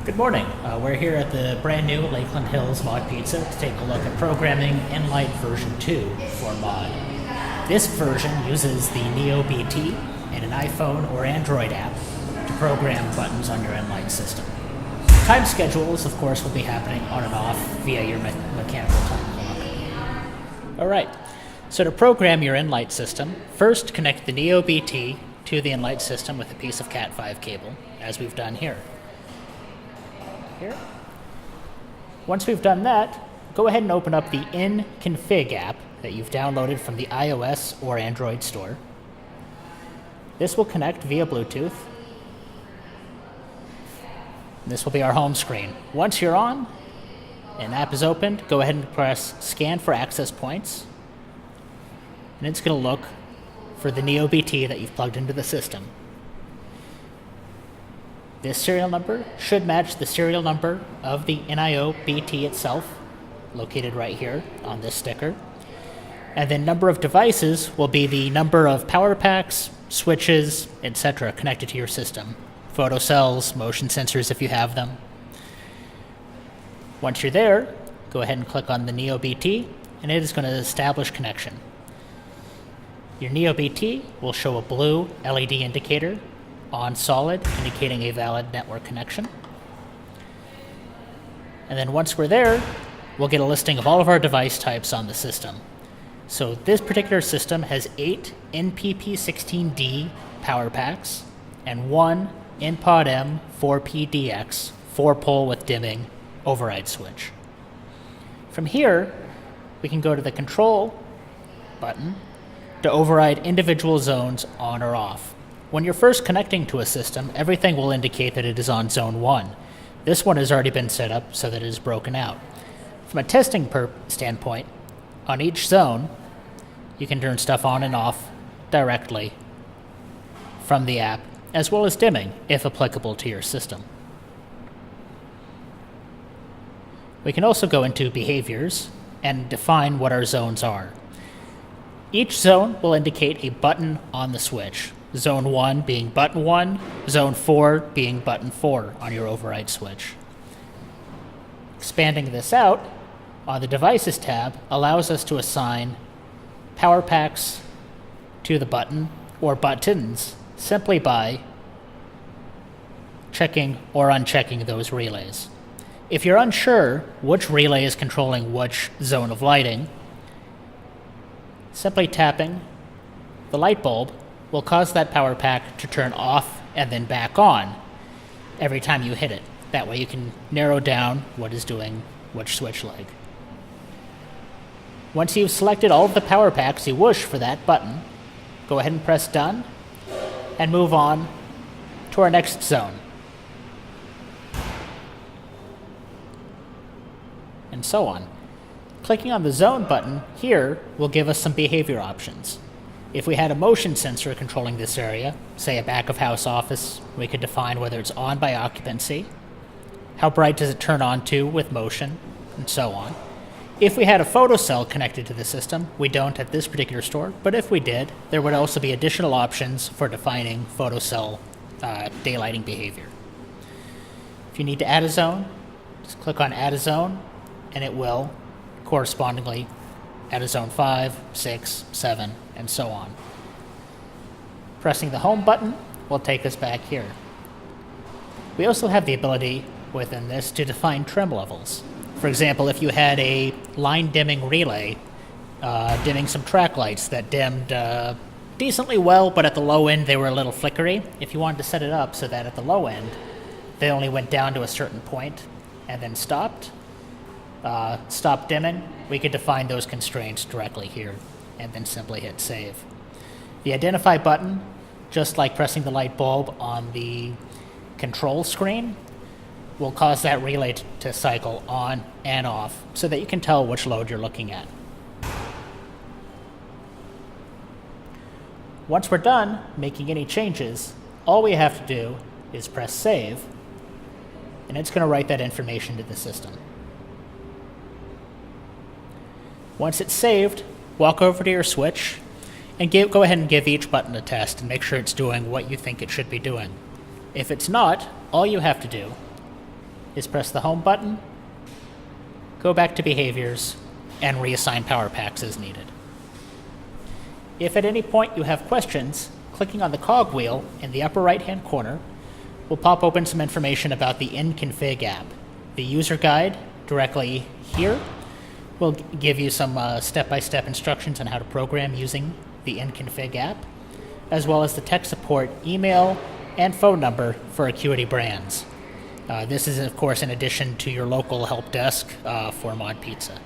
Good morning. We're here at the brand new Lakeland Hills Mod Pizza to take a look at programming NLight version 2 for Mod. This version uses the Neo BT and an iPhone or Android app to program buttons on your NLight system. Time schedules, of course, will be happening on and off via your mechanical time clock. Alright, so to program your NLight system, first connect the Neo BT to the NLight system with a piece of Cat5 cable, as we've done here. Once we've done that, go ahead and open up the NConfig app that you've downloaded from the iOS or Android store. This will connect via Bluetooth. This will be our home screen. Once you're on, an app is opened, go ahead and press Scan for Access Points, and it's going to look for the Neo BT that you've plugged into the system. This serial number should match the serial number of the NIO BT itself, located right here on this sticker. And then number of devices will be the number of power packs, switches, etc. connected to your system. Photocells, motion sensors if you have them. Once you're there, go ahead and click on the Neo BT, and it is going to establish connection. Your Neo BT will show a blue LED indicator on solid, indicating a valid network connection. And then once we're there, we'll get a listing of all of our device types on the system. So this particular system has 8 NPP16D power packs and 1 NPOD M 4PDX 4-pole with dimming override switch. From here, we can go to the control button to override individual zones on or off. When you're first connecting to a system, everything will indicate that it is on zone 1. This one has already been set up so that it is broken out. From a testing standpoint, on each zone, you can turn stuff on and off directly from the app, as well as dimming, if applicable to your system. We can also go into behaviors and define what our zones are. Each zone will indicate a button on the switch. Zone 1 being button 1, Zone 4 being button 4 on your override switch. Expanding this out, on the Devices tab allows us to assign power packs to the button or buttons simply by checking or unchecking those relays. If you're unsure which relay is controlling which zone of lighting, simply tapping the light bulb will cause that power pack to turn off and then back on every time you hit it. That way you can narrow down what is doing which switch leg. Once you've selected all of the power packs you wish for that button, go ahead and press Done and move on to our next zone. And so on. Clicking on the Zone button here will give us some behavior options. If we had a motion sensor controlling this area, say a back-of-house office, we could define whether it's on by occupancy, how bright does it turn on to with motion, and so on. If we had a photocell connected to the system, we don't at this particular store, but if we did, there would also be additional options for defining photocell daylighting behavior. If you need to add a zone, just click on Add a Zone, and it will correspondingly add a zone 5, 6, 7, and so on. Pressing the Home button will take us back here. We also have the ability within this to define trim levels. For example, if you had a line dimming relay dimming some track lights that dimmed decently well, but at the low end they were a little flickery, if you wanted to set it up so that at the low end they only went down to a certain point and then stopped dimming, we could define those constraints directly here and then simply hit Save. The Identify button, just like pressing the light bulb on the control screen, will cause that relay to cycle on and off so that you can tell which load you're looking at. Once we're done making any changes, all we have to do is press Save, and it's going to write that information to the system. Once it's saved, walk over to your switch and go ahead and give each button a test and make sure it's doing what you think it should be doing. If it's not, all you have to do is press the home button, go back to behaviors, and reassign power packs as needed. If at any point you have questions, clicking on the cogwheel in the upper right-hand corner will pop open some information about the NConfig app. The user guide directly here will give you some step-by-step instructions on how to program using the NConfig app, as well as the tech support email and phone number for Acuity brands. This is, of course, in addition to your local help desk for Mod Pizza.